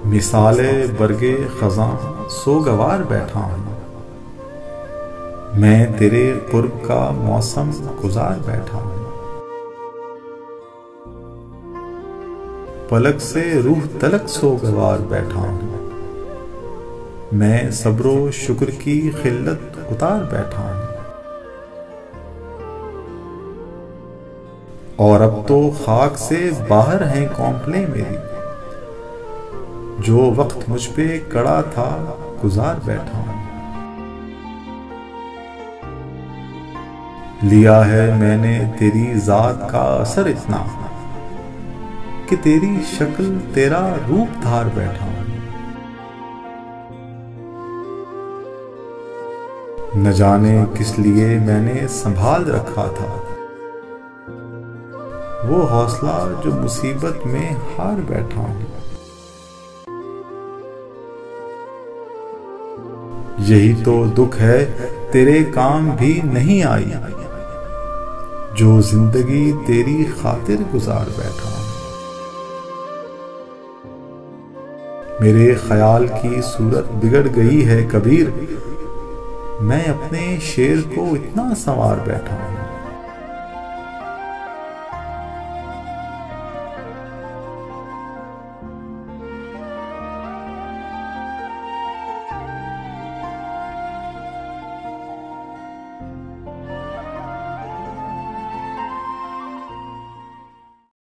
मिसाले बरगे खज़ां सोगवार बैठा हूँ। मैं तेरे कुर्ब का मौसम गुजार बैठा हूँ। पलक से रूह तलक सोगवार बैठा हूँ। मैं सब्रो शुक्र की खिल्लत उतार बैठा हूँ। और अब तो खाक से बाहर हैं कौंपलें मेरी, जो वक्त मुझ पे कड़ा था गुजार बैठा हूँ। लिया है मैंने तेरी जात का असर इतना कि तेरी शक्ल तेरा रूप धार बैठा हूँ। न जाने किस लिए मैंने संभाल रखा था वो हौसला जो मुसीबत में हार बैठा हूँ। यही तो दुख है तेरे काम भी नहीं आई, जो जिंदगी तेरी खातिर गुजार बैठा हूँ। मेरे ख्याल की सूरत बिगड़ गई है कबीर, मैं अपने शेर को इतना संवार बैठा हूँ।